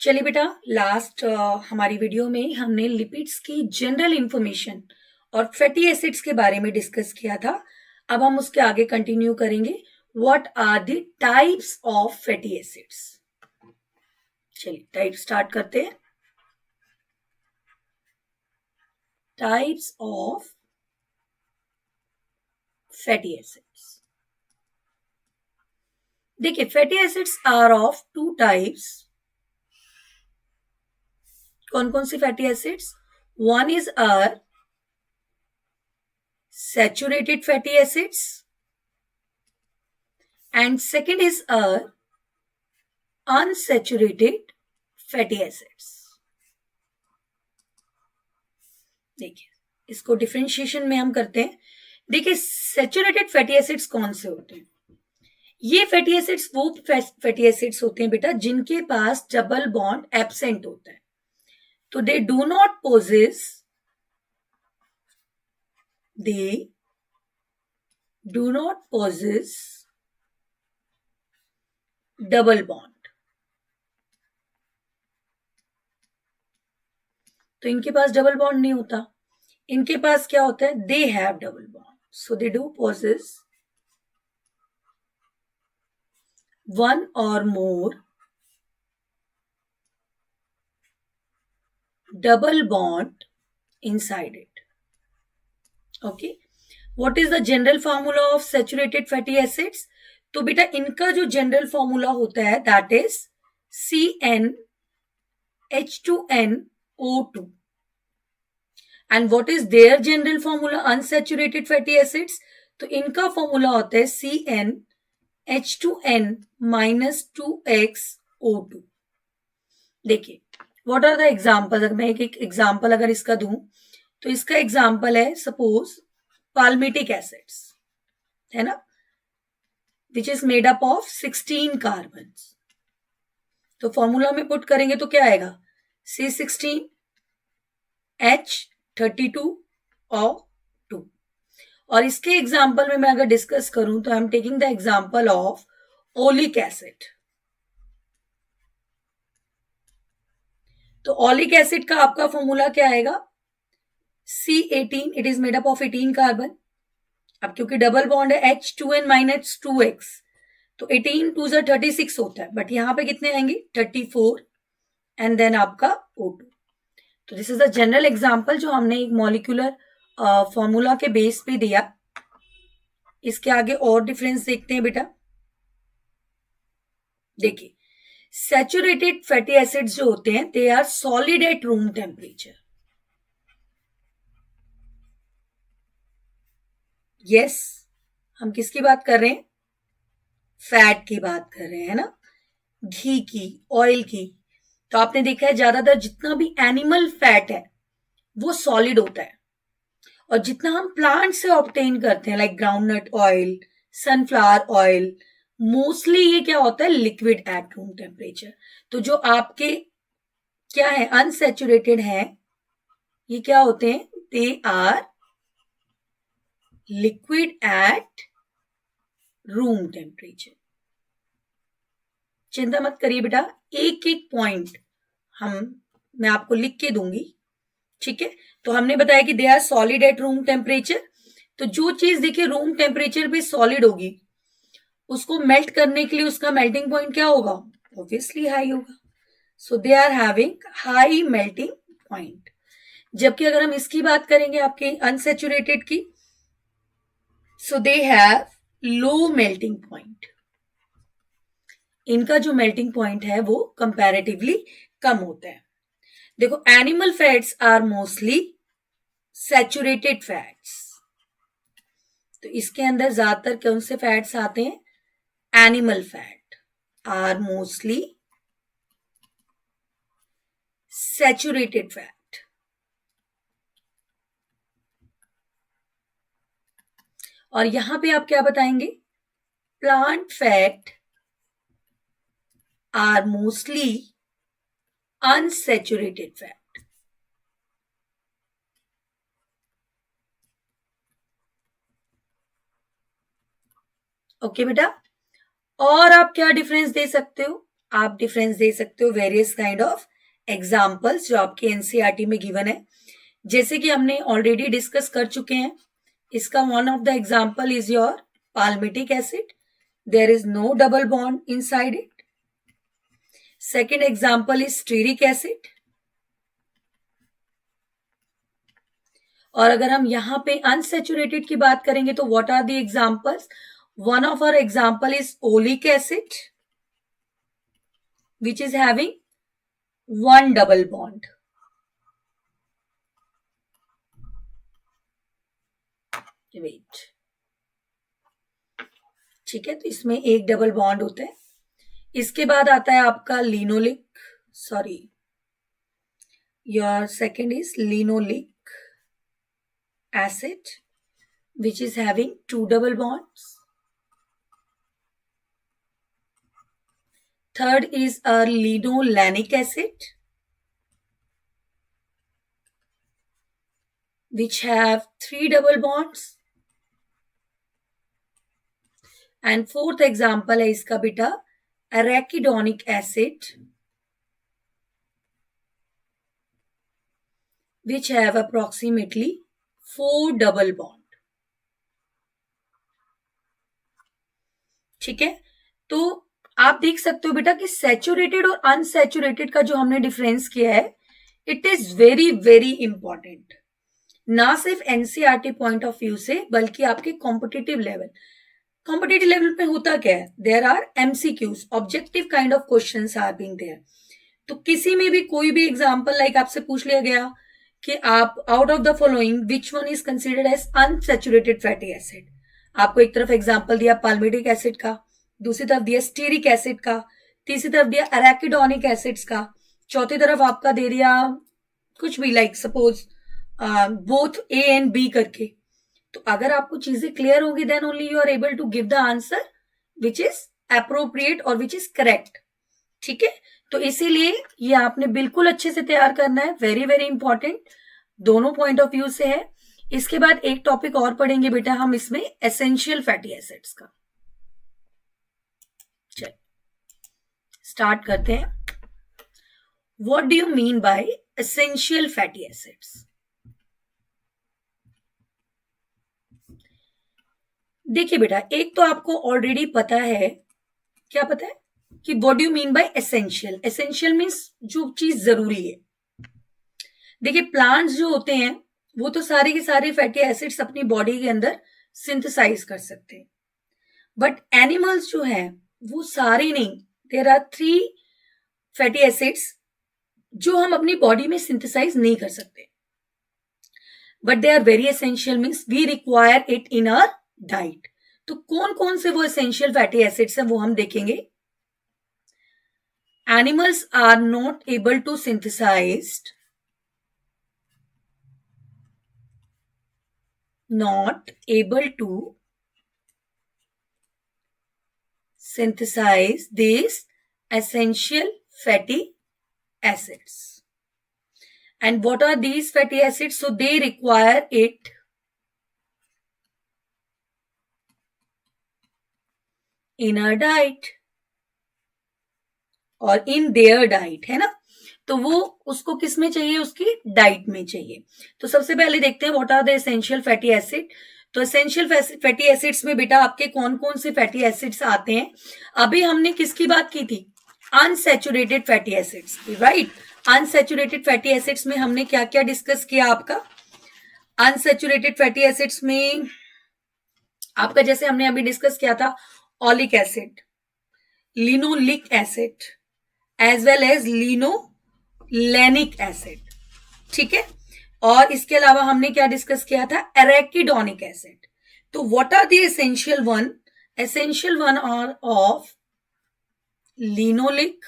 चलिए बेटा, लास्ट हमारी वीडियो में हमने लिपिड्स की जनरल इंफॉर्मेशन और फैटी एसिड्स के बारे में डिस्कस किया था। अब हम उसके आगे कंटिन्यू करेंगे। What are the types of fatty acids. चलिए टाइप स्टार्ट करते हैं। Types of fatty acids. देखिए, fatty acids are of two types. कौन कौन सी fatty acids? One is are saturated fatty acids and second is unsaturated fatty acids। देखिए, इसको differentiation में हम करते हैं। देखिए, सैचुरेटेड फैटी एसिड्स कौन से होते हैं? ये फैटी एसिड्स वो फैटी एसिड्स होते हैं बेटा जिनके पास डबल बॉन्ड एब्सेंट होता है। तो they do not possess double bond. तो इनके पास डबल बॉन्ड नहीं होता। इनके पास क्या होता है? They have double bond, so they do possess one or more double bond inside it। Okay, what is the general formula of saturated fatty acids? तो बेटा इनका जो जनरल फॉर्मूला होता है that is CnH2nO2। And what is their general formula unsaturated fatty acids? तो इनका formula होता है CnH2n -2xO2। देखिए, व्हाट आर द एग्जाम्पल? अगर मैं एक एग्जाम्पल अगर इसका दूं तो इसका एग्जाम्पल है सपोज पाल्मिटिक एसिड्स, है ना, which is made up of 16 carbon. तो फॉर्मूला में पुट करेंगे तो क्या आएगा? C16H32O2। और इसके एग्जाम्पल में मैं अगर डिस्कस करूं तो I am taking the example of oleic acid. तो ओलिक एसिड का आपका फॉर्मूला क्या आएगा? C18, it is made up of 18 carbon. अब क्योंकि डबल बॉन्ड है H2n -2x, तो 18 2 36 होता है, बट यहां पे कितने आएंगे? 34 एंड देन आपका O2। तो this is the general example जो हमने एक मॉलिक्यूलर फॉर्मूला के बेस पे दिया। इसके आगे और डिफरेंस देखते हैं बेटा। देखिए, सैचुरेटेड फैटी एसिड्स जो होते हैं they are solid at room temperature. Yes, हम किसकी बात कर रहे हैं? फैट की बात कर रहे हैं ना, घी की, ऑयल की। तो आपने देखा है ज्यादातर जितना भी एनिमल फैट है वो सॉलिड होता है, और जितना हम प्लांट से ऑब्टेन करते हैं like groundnut oil, sunflower oil, mostly ये क्या होता है? Liquid at room temperature. तो जो आपके क्या है अनसैचुरेटेड है, ये क्या होते हैं? They are liquid at room temperature. चिंता मत करिए बेटा, एक एक पॉइंट मैं आपको लिख के दूंगी, ठीक है। तो हमने बताया कि they are solid at room temperature. तो जो चीज देखिए रूम टेम्परेचर पे सॉलिड होगी उसको मेल्ट करने के लिए उसका मेल्टिंग पॉइंट क्या होगा? ऑब्वियसली हाई होगा। So they are having high melting point. जबकि अगर हम इसकी बात करेंगे आपके अनसैचुरेटेड की, so they have low melting point. इनका जो मेल्टिंग पॉइंट है वो कंपैरेटिवली कम होता है। देखो, animal fats are mostly saturated fats. तो इसके अंदर ज्यादातर कौन से फैट्स आते हैं? Animal fat are mostly saturated fat. और यहां पे आप क्या बताएंगे? Plant fat are mostly unsaturated fat. Okay बेटा, और आप क्या डिफरेंस दे सकते हो? आप डिफरेंस दे सकते हो वेरियस काइंड ऑफ एग्जाम्पल्स जो आपके एनसीईआरटी में गिवन है, जैसे कि हमने ऑलरेडी डिस्कस कर चुके हैं. इसका one of the example is your palmitic acid. There is no double bond inside it. Second example is stearic acid. और अगर हम यहाँ पे अनसेचुरेटेड की बात करेंगे तो what are the examples? One of our example is oleic acid which is having one double bond. Wait, ठीक है, तो इसमें एक डबल बॉन्ड होता है. इसके बाद आता है आपका linoleic, sorry, your second is linoleic acid which is having two double bonds. Third is a linolenic acid which have three double bonds. And fourth example है इसका बेटा arachidonic acid which have approximately 4 double bond. ठीक है, तो आप देख सकते हो बेटा कि सैचुरेटेड और अनसैचुरेटेड का जो हमने डिफरेंस किया है, it is very very important, ना सिर्फ एनसीईआरटी पॉइंट ऑफ व्यू से बल्कि आपके कॉम्पिटिटिव लेवल पे होता क्या है, there are MCQs, objective kind of questions are being there. तो किसी में भी कोई भी एग्जांपल लाइक आपसे पूछ लिया गया कि आप out of the following which one is considered as unsaturated fatty acid. आपको एक तरफ एग्जांपल दिया पाल्मिटिक एसिड का, दूसरी तरफ दिया स्टीरिक एसिड का, तीसरी तरफ दिया एराकिडोनिक एसिड्स का, चौथी तरफ आपका दे दिया कुछ भी like suppose both A and B करके. तो अगर आपको चीजें क्लियर होंगी then only you are able to give the answer which is appropriate और विच इज करेक्ट. ठीक है, तो इसीलिए ये आपने बिल्कुल अच्छे से तैयार करना है, वेरी वेरी इंपॉर्टेंट, दोनों पॉइंट ऑफ व्यू से है. इसके बाद एक टॉपिक और पढ़ेंगे बेटा हम इसमें, एसेंशियल फैटी एसिड्स का. चल स्टार्ट करते हैं. What do you mean by essential fatty acids? देखिए बेटा, एक तो आपको ऑलरेडी पता है, क्या पता है कि what do you mean by essential. Essential means जो चीज जरूरी है. देखिए प्लांट्स जो होते हैं वो तो सारे के सारे फैटी एसिड्स अपनी बॉडी के अंदर सिंथेसाइज कर सकते हैं, बट एनिमल्स जो हैं वो सारे नहीं. देयर आर 3 फैटी एसिड्स जो हम अपनी बॉडी में सिंथेसाइज नहीं कर सकते, but they are very essential, means we require it in our diet. तो कौन कौन से वो एसेंशियल फैटी एसिड्स हैं वो हम देखेंगे. Animals are not able to synthesize these essential fatty acids. And what are these fatty acids? So they require it in our diet और इन देयर डाइट, है ना. तो वो उसको किस में चाहिए, उसकी डाइट में चाहिए. तो सबसे पहले देखते हैं what are the essential fatty acid. तो एसेंशियल फैटी एसिड्स में बेटा आपके कौन कौन से फैटी एसिड्स आते हैं. अभी हमने किसकी बात की थी, अनसैचुरेटेड फैटी एसिड्स की, राइट. अनसैचुरेटेड फैटी एसिड्स में हमने क्या क्या डिस्कस किया आपका. अनसैचुरेटेड फैटी एसिड्स में आपका जैसे हमने अभी डिस्कस किया था oleic acid, linoleic acid as well as linolenic acid. ठीक है, और इसके अलावा हमने क्या डिस्कस किया था, एराकिडोनिक एसिड. तो what are the essential one. Essential one are of linoleic,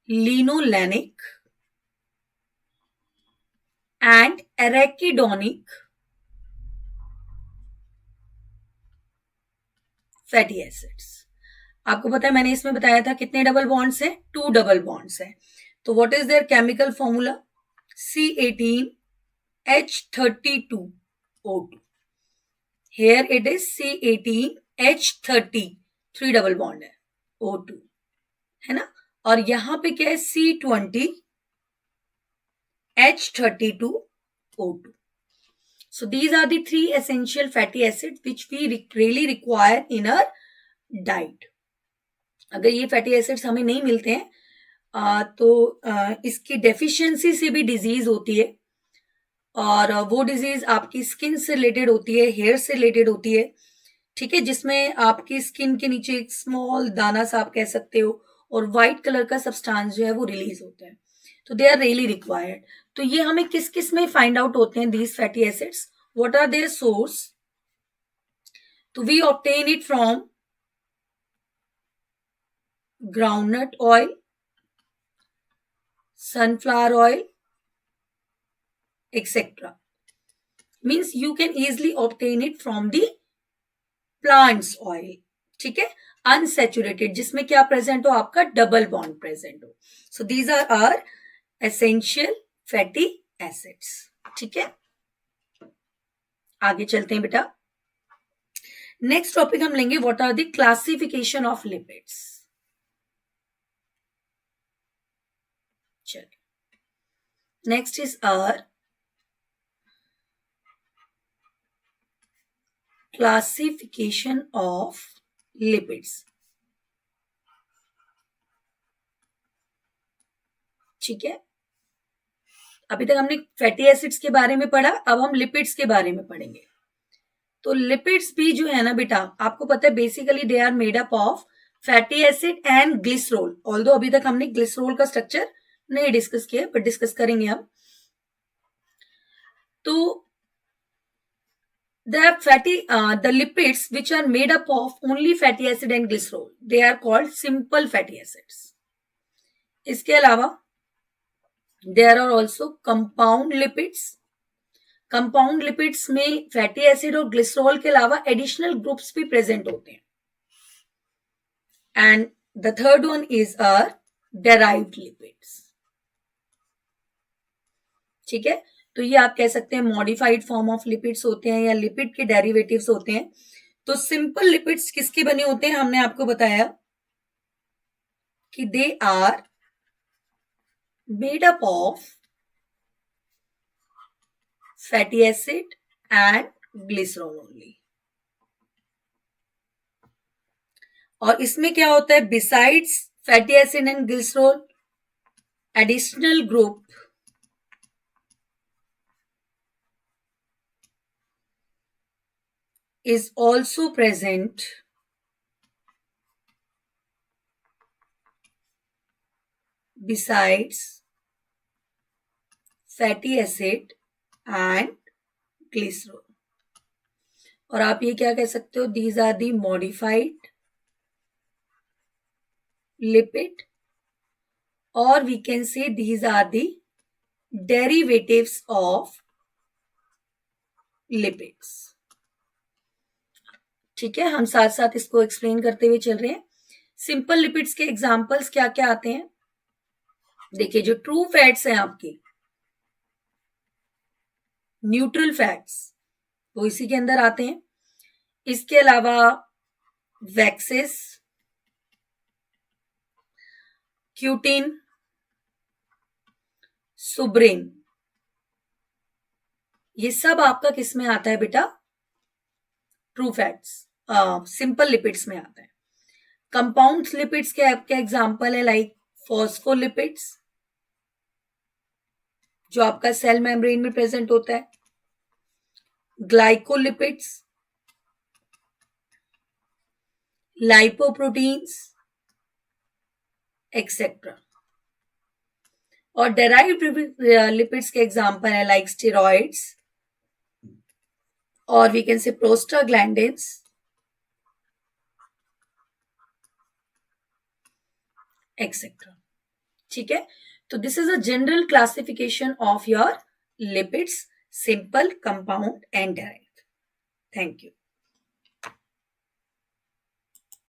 linolenic and arachidonic fatty acids. आपको पता है मैंने इसमें बताया था कितने डबल बॉन्ड्स हैं, 2 डबल बॉन्ड्स हैं. तो what is there chemical formula, C18H32O2. Here it is C18H30. 3 double bond है O2, है ना। और यहां पे क्या है C20 H32 O2. So these are the 3 essential fatty acids which we really require in our diet. अगर ये फैटी एसिड्स हमें नहीं मिलते हैं तो इसकी डेफिशिएंसी से भी डिजीज होती है, और वो डिजीज आपकी स्किन से रिलेटेड होती है, हेयर से रिलेटेड होती है, ठीक है, जिसमें आपकी स्किन के नीचे एक स्मॉल दाना सा आप कह सकते हो, और व्हाइट कलर का सब्सटेंस जो है वो रिलीज होता है, तो दे आर रियली रिक्वायर्ड. तो ये हमें किस किस में फाइंड आउट होते हैं these fatty acids, what are their source? तो we obtain it from groundnut oil, sunflower oil, etc. Means you can easily obtain it from the plants oil, ठीक है, unsaturated, जिसमें क्या प्रेजेंट हो, आपका डबल बॉन्ड प्रेजेंट हो. So these are our essential fatty acids. ठीक है, आगे चलते हैं बेटा. नेक्स्ट टॉपिक हम लेंगे what are the classification of lipids. चलिए, next is our classification of lipids. ठीक है, अभी तक हमने फैटी एसिड्स के बारे में पढ़ा, अब हम लिपिड्स के बारे में पढ़ेंगे. तो लिपिड्स भी जो है ना बेटा, आपको पता है basically they are made up of fatty acid and glycerol. Although अभी तक हमने ग्लिसरॉल का स्ट्रक्चर नहीं डिस्कस किया, पर डिस्कस करेंगे हम. तो the lipids which are made up of only fatty acid and glycerol, they are called simple fatty acids. इसके अलावा there are also compound lipids. Compound lipids में फैटी एसिड और ग्लिसरॉल के अलावा एडिशनल ग्रुप्स भी प्रेजेंट होते हैं. And the third one is are derived lipids. ठीक है, तो ये आप कह सकते हैं मॉडिफाइड फॉर्म ऑफ लिपिड्स होते हैं या लिपिड के डेरिवेटिव्स होते हैं. तो सिंपल लिपिड्स किसके बने होते हैं, हमने आपको बताया कि they are made up of fatty acid and glycerol only. और इसमें क्या होता है, besides fatty acid and glycerol, additional group is also present besides fatty acid and glycerol. और आप ये क्या कह सकते हो, these are the modified lipid, or we can say these are the derivatives of lipids. ठीक है, हम साथ साथ इसको एक्सप्लेन करते हुए चल रहे हैं. सिंपल लिपिड्स के एग्जांपल्स क्या क्या आते हैं, देखिए जो ट्रू फैट्स हैं आपके, न्यूट्रल फैट्स, वो इसी के अंदर आते हैं. इसके अलावा वैक्सेस, क्यूटिन, सुब्रिन, ये सब आपका किस में आता है बेटा, ट्रू फैट्स, सिंपल लिपिड्स में आता है. कंपाउंड लिपिड्स के आपके एग्जांपल है लाइक फॉस्फोलिपिड्स, जो आपका सेल मेम्ब्रेन में प्रेजेंट होता है, ग्लाइकोलिपिड्स, लाइपोप्रोटीन्स एक्सेट्रा. और डेराइव्ड लिपिड्स के एग्जांपल है लाइक स्टेरॉइड्स, और we can say prostaglandins, etcetera. ठीक है, तो this is a general classification of your lipids, simple, compound and derived. Thank you.